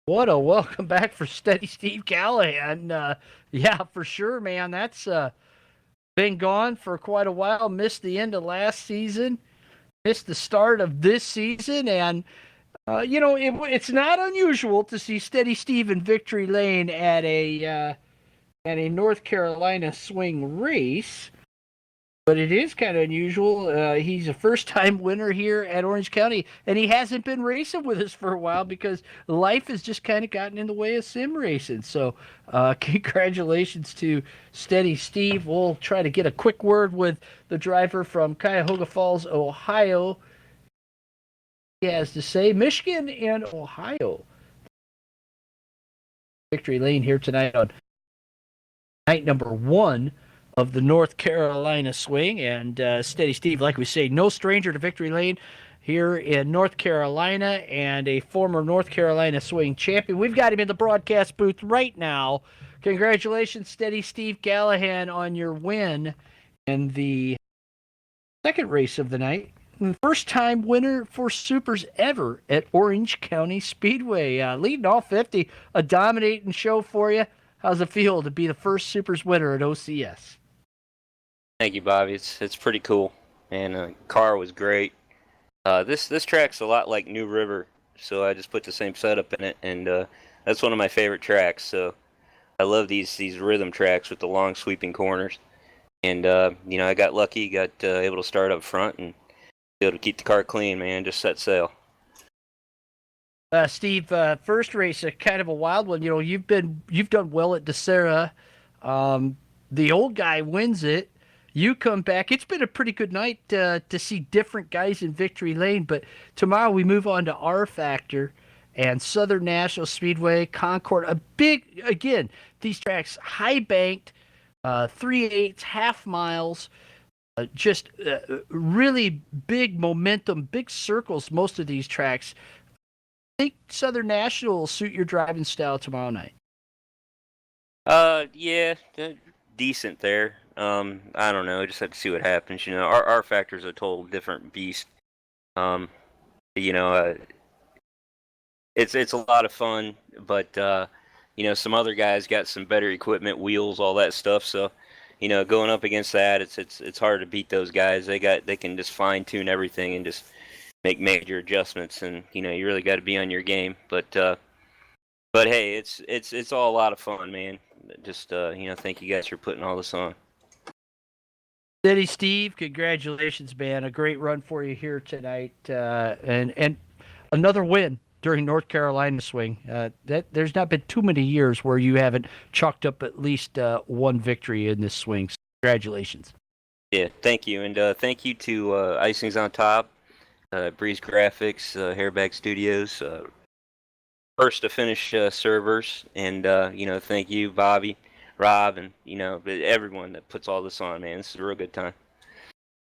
What a welcome back for Steady Steve Callahan. Yeah, for sure, man. That's been gone for quite a while. Missed the end of last season, missed the start of this season, and it's not unusual to see Steady Steve in victory lane at a North Carolina swing race. But it is kind of unusual. He's a first time winner here at Orange County, and he hasn't been racing with us for a while because life has just kind of gotten in the way of sim racing. So, congratulations to Steady Steve. We'll try to get a quick word with the driver from Cuyahoga Falls, Ohio. He has to say Michigan and Ohio. Victory lane here tonight on night number one of the North Carolina swing. And Steady Steve, like we say, no stranger to victory lane here in North Carolina and a former North Carolina swing champion. We've got him in the broadcast booth right now. Congratulations, Steady Steve Callahan, on your win in the second race of the night. First time winner for Supers ever at Orange County Speedway. Leading all 50, a dominating show for you. How's it feel to be the first Supers winner at OCS? Thank you, Bobby. It's pretty cool, and car was great. This track's a lot like New River, so I just put the same setup in it, and that's one of my favorite tracks. So I love these rhythm tracks with the long sweeping corners, and I got lucky, got able to start up front and be able to keep the car clean, man. Just set sail. Steve, first race, kind of a wild one. You've done well at DeSera. The old guy wins it. You come back. It's been a pretty good night to see different guys in victory lane. But tomorrow we move on to R Factor and Southern National Speedway, Concord. A big, again, these tracks high banked, 3/8, half miles. Just really big momentum, big circles. Most of these tracks. I think Southern National will suit your driving style tomorrow night. Yeah, decent there. I don't know. Just have to see what happens. Our factor's a total different beast. Um, you know, uh, it's a lot of fun, but some other guys got some better equipment, wheels, all that stuff. So, going up against that, it's hard to beat those guys. They can just fine tune everything and just make major adjustments, and you really got to be on your game. But hey, it's all a lot of fun, man. Just thank you guys for putting all this on. Steady Steve, congratulations, man! A great run for you here tonight, and another win during North Carolina swing. That there's not been too many years where you haven't chalked up at least one victory in this swing. So congratulations. Yeah, thank you, and thank you to Icings on Top, Breeze Graphics, Hairbag Studios, first to finish servers, and thank you, Bobby, Rob, and everyone that puts all this on, man. This is a real good time.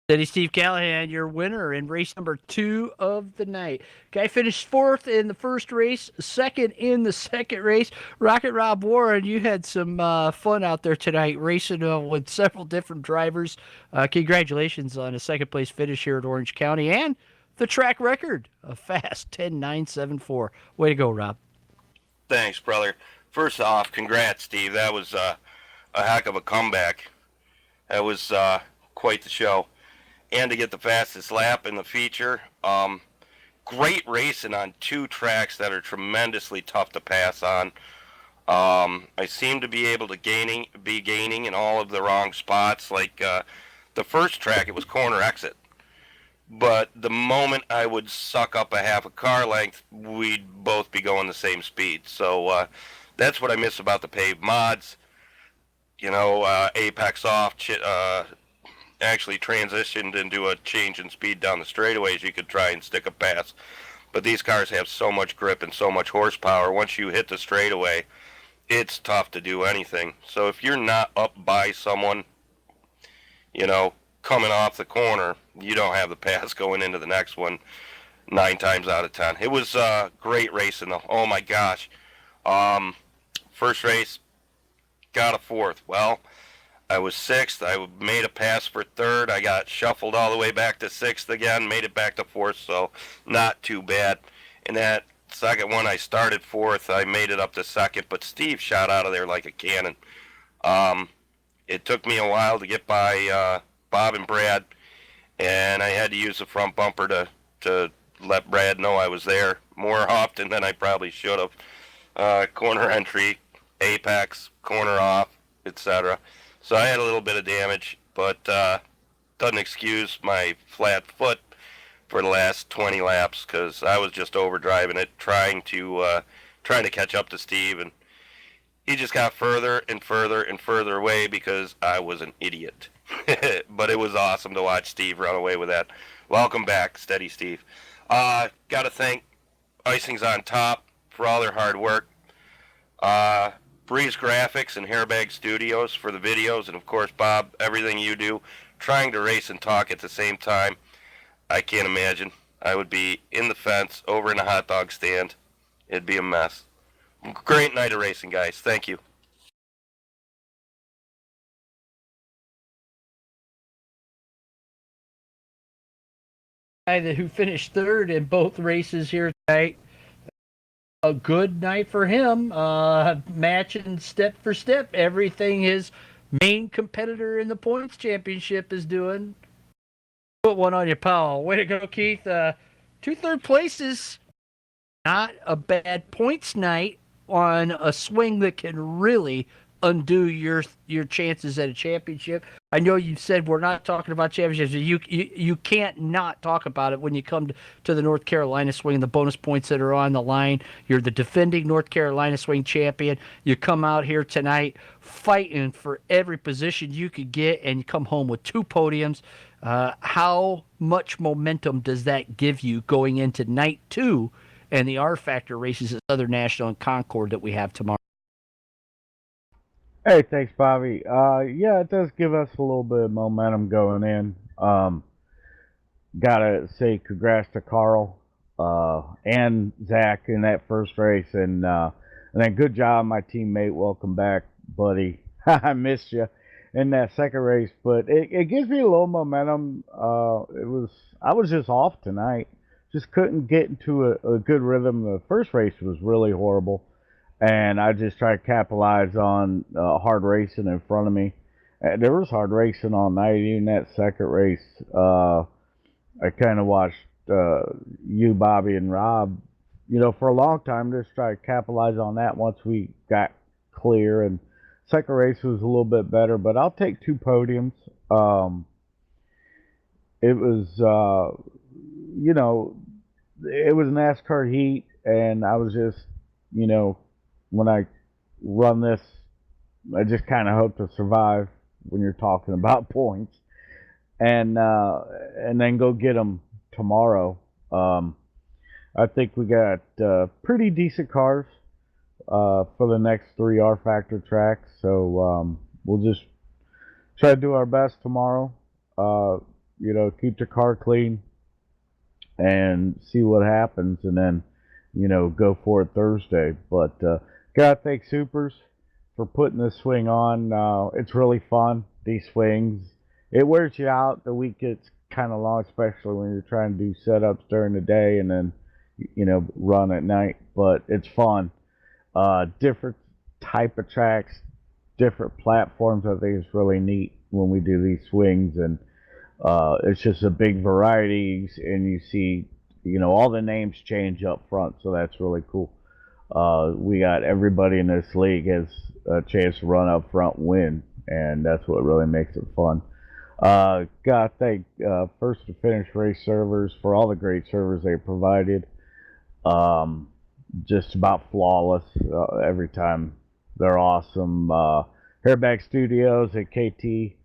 Steady Steve Callahan, your winner in race number 2 of the night. Guy finished 4th in the first race, 2nd in the second race. Rocket Rob Warren, you had some fun out there tonight racing with several different drivers. Congratulations on a second place finish here at Orange County and the track record, a fast 10.974. Way to go, Rob. Thanks, brother. First off, congrats, Steve. That was a heck of a comeback. That was quite the show. And to get the fastest lap in the feature. Great racing on two tracks that are tremendously tough to pass on. I seem to be able to be gaining in all of the wrong spots. Like the first track, it was corner exit. But the moment I would suck up a half a car length, we'd both be going the same speed. So that's what I miss about the paved mods. Apex off, actually transitioned into a change in speed down the straightaways. You could try and stick a pass. But these cars have so much grip and so much horsepower. Once you hit the straightaway, it's tough to do anything. So if you're not up by someone, coming off the corner, you don't have the pass going into the next one 9 times out of 10. It was great racing, though. Oh, my gosh. First race, got a 4th. Well, I was 6th. I made a pass for 3rd. I got shuffled all the way back to 6th again, made it back to 4th, so not too bad. And that second one, I started fourth. I made it up to second, but Steve shot out of there like a cannon. It took me a while to get by Bob and Brad, and I had to use the front bumper to let Brad know I was there more often than I probably should have. Corner entry, apex, corner off, etc. So I had a little bit of damage, but doesn't excuse my flat foot for the last 20 laps because I was just overdriving it, trying to catch up to Steve, and he just got further and further and further away because I was an idiot. But it was awesome to watch Steve run away with that. Welcome back, Steady Steve. Got to thank Icing's on Top for all their hard work. Breeze Graphics and Hairbag Studios for the videos, and of course, Bob, everything you do, trying to race and talk at the same time. I can't imagine. I would be in the fence, over in a hot dog stand. It'd be a mess. Great night of racing, guys. Thank you. Guy who finished third in both races here tonight. A good night for him. Matching step for step everything his main competitor in the points championship is doing. Put one on you, pal. Way to go, Keith. 2 third places. Not a bad points night on a swing that can really undo your chances at a championship. I know you said we're not talking about championships. You can't not talk about it when you come to the North Carolina swing and the bonus points that are on the line. You're the defending North Carolina swing champion. You come out here tonight fighting for every position you could get, and you come home with 2 podiums. How much momentum does that give you going into night 2 and the R Factor races at Southern National and Concord that we have tomorrow? Hey, thanks, Bobby. Yeah, it does give us a little bit of momentum going in. Gotta say congrats to Carl and Zach in that first race, and then good job, my teammate. Welcome back, buddy. I missed you in that second race, but it gives me a little momentum. I was just off tonight, just couldn't get into a good rhythm. The first race was really horrible. And I just tried to capitalize on hard racing in front of me. There was hard racing all night, even that second race. I kind of watched you, Bobby, and Rob, for a long time, just try to capitalize on that once we got clear. And second race was a little bit better, but I'll take 2 podiums. It was, it was NASCAR heat, and I was just, when I run this, I just kind of hope to survive when you're talking about points, and then go get them tomorrow. I think we got pretty decent cars for the next 3 R Factor tracks, so we'll just try to do our best tomorrow. Keep the car clean and see what happens, and then go for it Thursday. But gotta thank SUPRS for putting this swing on. It's really fun, these swings. It wears you out. The week gets kind of long, especially when you're trying to do setups during the day and then, run at night. But it's fun. Different type of tracks, different platforms. I think it's really neat when we do these swings. And it's just a big variety. And you see, all the names change up front. So that's really cool. We got everybody in this league has a chance to run up front and win, and that's what really makes it fun. Gotta thank First to Finish Race servers for all the great servers they provided. Just about flawless every time. They're awesome. Hairbag Studios at KT,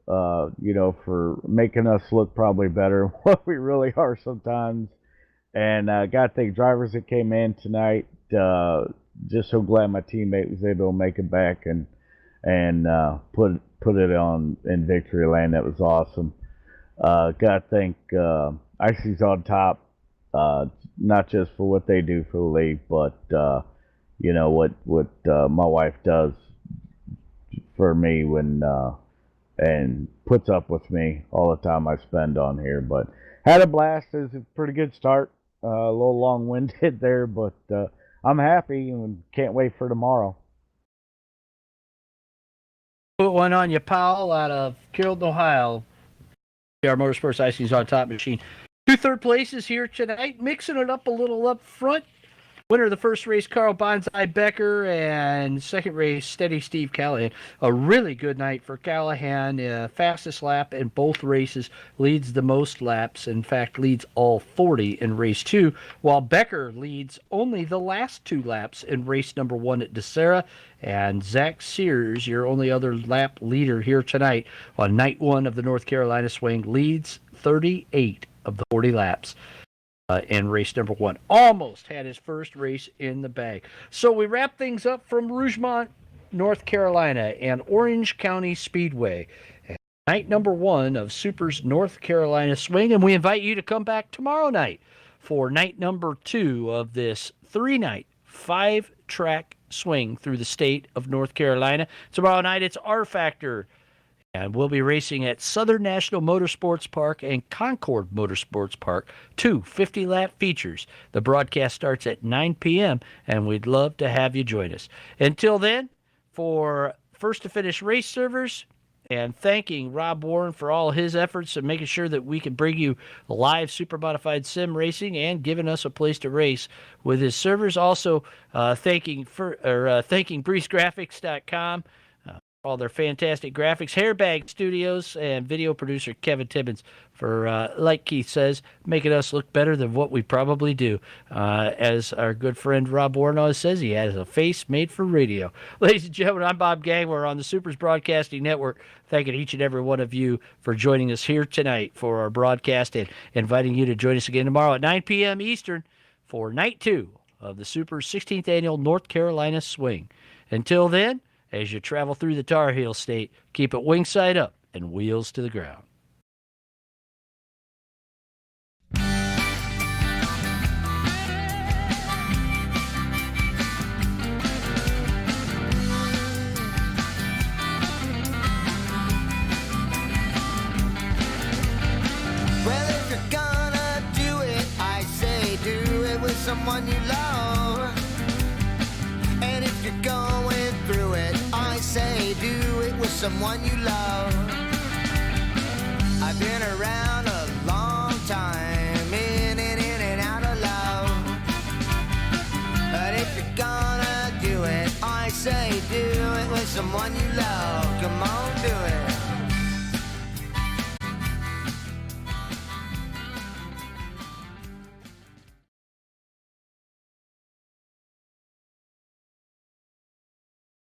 for making us look probably better than what we really are sometimes. And gotta thank drivers that came in tonight. Just so glad my teammate was able to make it back and put it on in victory lane. That was awesome. Gotta thank Icy's on Top, not just for what they do for the league, but what my wife does for me when and puts up with me all the time I spend on here. But had a blast. It was a pretty good start. A little long-winded there, but I'm happy and can't wait for tomorrow. Put one on you, Powell, out of Carrollton, Ohio. Our Motorsports Icing's on top machine. 2 third places here tonight, mixing it up a little up front. Winner of the first race, Carl Bonsai Becker, and second race, Steady Steve Callahan. A really good night for Callahan. Fastest lap in both races, leads the most laps. In fact, leads all 40 in race 2, while Becker leads only the last 2 laps in race number 1 at DeSera. And Zach Sears, your only other lap leader here tonight on night 1 of the North Carolina Swing, leads 38 of the 40 laps. In race number 1. Almost had his first race in the bag. So we wrap things up from Rougemont, North Carolina, and Orange County Speedway. Night number 1 of SUPRS North Carolina Swing, and we invite you to come back tomorrow night for night number 2 of this 3-night, 5-track swing through the state of North Carolina. Tomorrow night it's R Factor. And we'll be racing at Southern National Motorsports Park and Concord Motorsports Park, 2 50-lap features. The broadcast starts at 9 p.m., and we'd love to have you join us. Until then, for First to Finish Race Servers, and thanking Rob Warren for all his efforts and making sure that we can bring you live Supermodified sim racing and giving us a place to race with his servers. Also, thanking BreezeGraphics.com. All their fantastic graphics, Hairbag Studios, and video producer Kevin Tibbins for, like Keith says, making us look better than what we probably do. As our good friend Rob Warren always says, he has a face made for radio. Ladies and gentlemen, I'm Bob Gang. We're on the SUPRS Broadcasting Network. Thanking each and every one of you for joining us here tonight for our broadcast and inviting you to join us again tomorrow at 9 p.m. Eastern for night 2 of the SUPRS 16th Annual North Carolina Swing. Until then, as you travel through the Tar Heel State, keep it wing side up and wheels to the ground. Well, if you're gonna do it, I say do it with someone you love. And if you're going through it, I say do it with someone you love. I've been around a long time, in and out of love. But if you're gonna do it, I say do it with someone you love. Come on, do it.